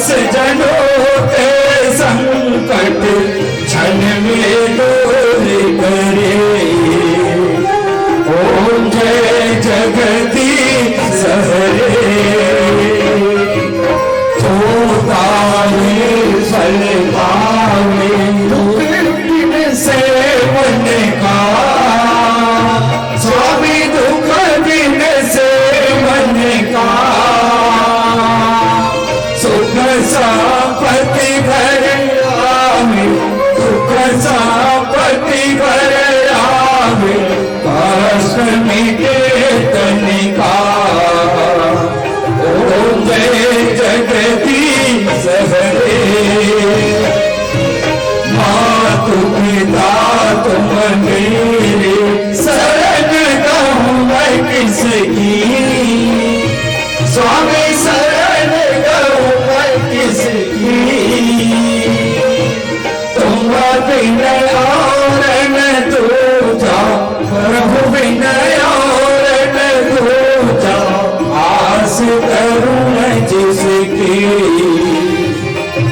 जनों के संकट क्षण में दूर करे। ओम जय जगदीश हरे। तो तारे फल पावे दुख दिन से मन का। स्वामी दुख दिन से मन का। सुख संपत्ति भर आवे दुख संपत्ति भर आवे। कष्ट मिटे तनिका। ओम जय जगदीश हरे। मातु पिता तुम मेरे शरण कहूँ मैं किसकी। स्वामी शरण कहूँ मैं किसकी। तुम विनय और न दूजा प्रभु विनय और न दूजा। आस करूँ मैं जिसकी।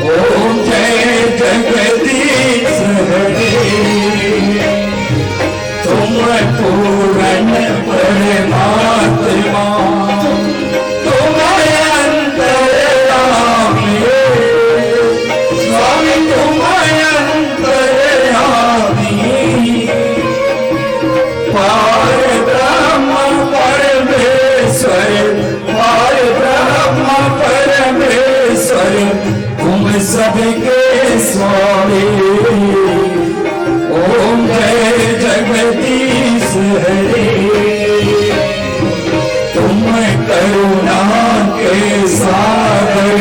ओम जय जगदीश हरे। तुम पूर्ण परमात्मा तुम अंतर्यामी। स्वामी तुम अंतर्यामी। पार ब्रह्म परमेश्वर पार ब्रह्म परमेश्वर तुम सबके स्वामी। ओम जय जगदीश हरे। तुम करुणा के सागर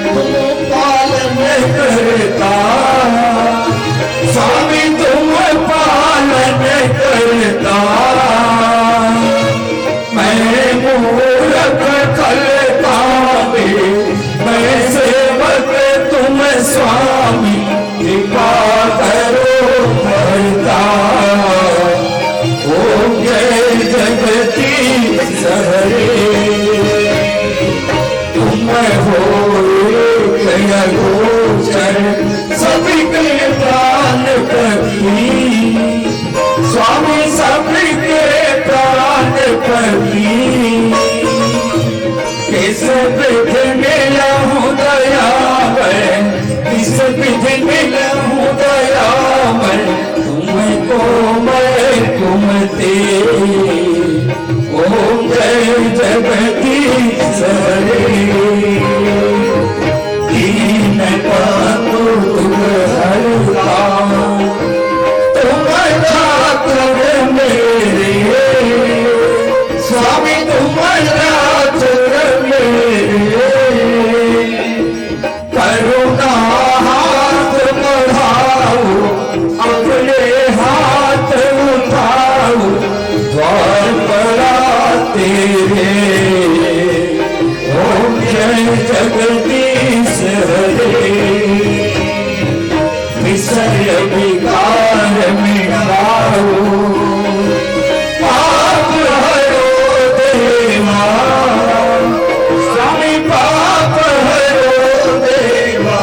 तुम पालन करता। स्वामी तुम पालन करता। मैं मूर्ख खलता मैं सेवक तुम स्वामी। कृपा करो भरता। ओम जय जगदीश हरे। तुम हो गोचर सभी के प्राण पति। स्वामी सभी के प्राण पति। किस विधि मिलूं दयामय किस विधि मिलूं दयामय। तुमको मैं तुम ते। ओम जय जगदीश हरे। दीन पातु तुम हरता। तुम ठाकुर मेरे। स्वामी तुम ठाकुर मेरे। करुणा हाथ बढ़ाओ अपने हाथ उठाओ। द्वार पड़ा तेरे। ओम जय जगदीश हरे। विषय विकार मिटाओ पाप हरो देवा। स्वामी पाप हरो देवा।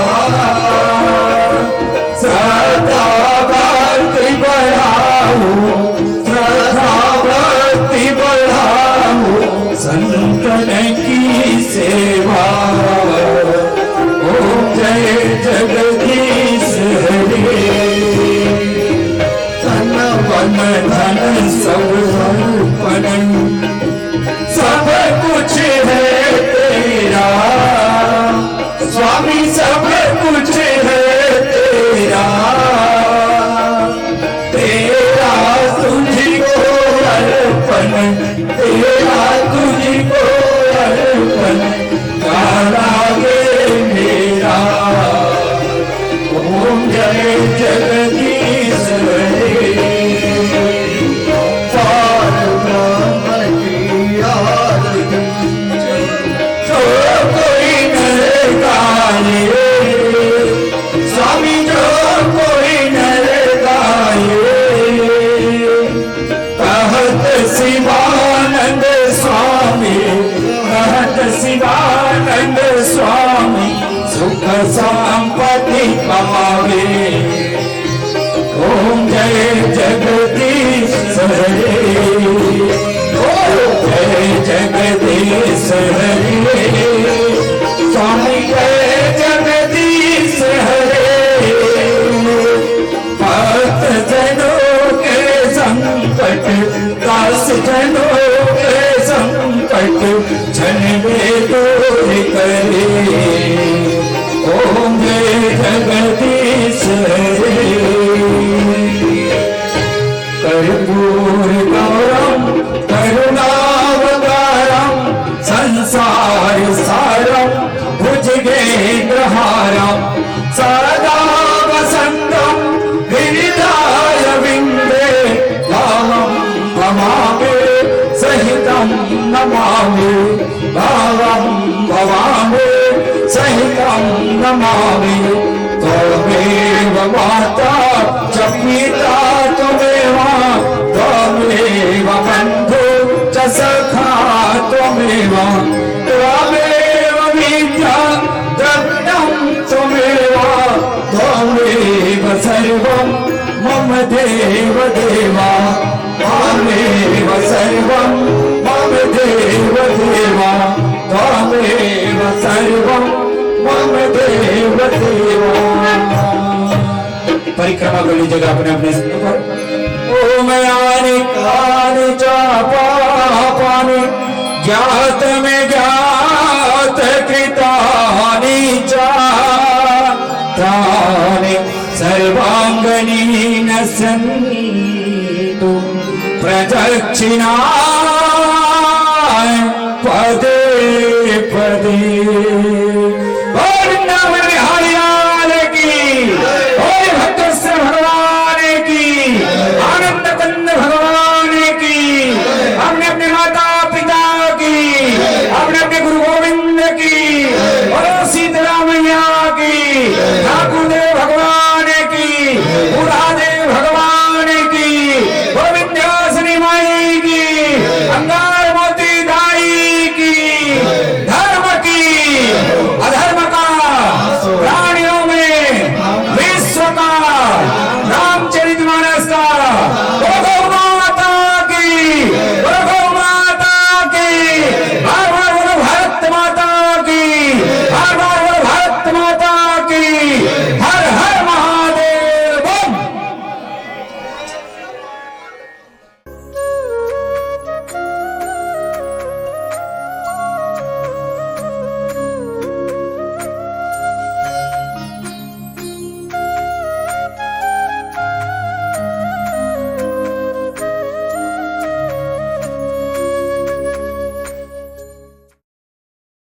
श्रद्धा भक्ति बढ़ाओ श्रद्धा भक्ति बढ़ाओ। संतन की सेवा। ओम जय जगदीश हरे। तन मन धन सब अर्पण सब कुछ है तेरा। स्वामी सब कुछ है तेरा। तेरा तुझको अर्पण तेरा तुझको अर्पण। कारागे मेरा। ओम जय जगदीश हरे। पार ब्रह्म की आरती जो कोई नर गाए। स्वामी जो कोई नर गाए। कहत शिवानंद स्वामी कहत शिवानंद स्वामी। सुख संपत्ति कमावे। ओम जय जगदीश हरे, ओम जय जगदीश हरे, स्वामी जय जगदीश हरे। भक्त जनों के संकट, दास जनों के संकट क्षण में दूर करे। ओम जय जगदीश हरे। कर्पूर गौरम करुणावतारम संसार सारम भुजगेन्द्रहारम सदा वसंतम हृदय विंदे भावम भवामि सहितं नमामि, भावं भवामि सहितं नमामि। त्वमेव माता च पिता त्वमेव, त्वमेव बन्धु च सखा त्वमेव, त्वमेव विद्या द्रविणं त्वमेव, त्वमेव सर्वं मम देव देवा, त्वमेव सर्वं मम देव देवा, त्वमेव सर्वं मम देव देवा। परिक्रमा कर लीजिएगा अपने अपने स्थान पर। ओम यानि कानि च पापानि ज्ञात में ज्ञात कृतानि च तानि सर्वांगनि नश्यन्तु प्रदक्षिणाय पदे पदे।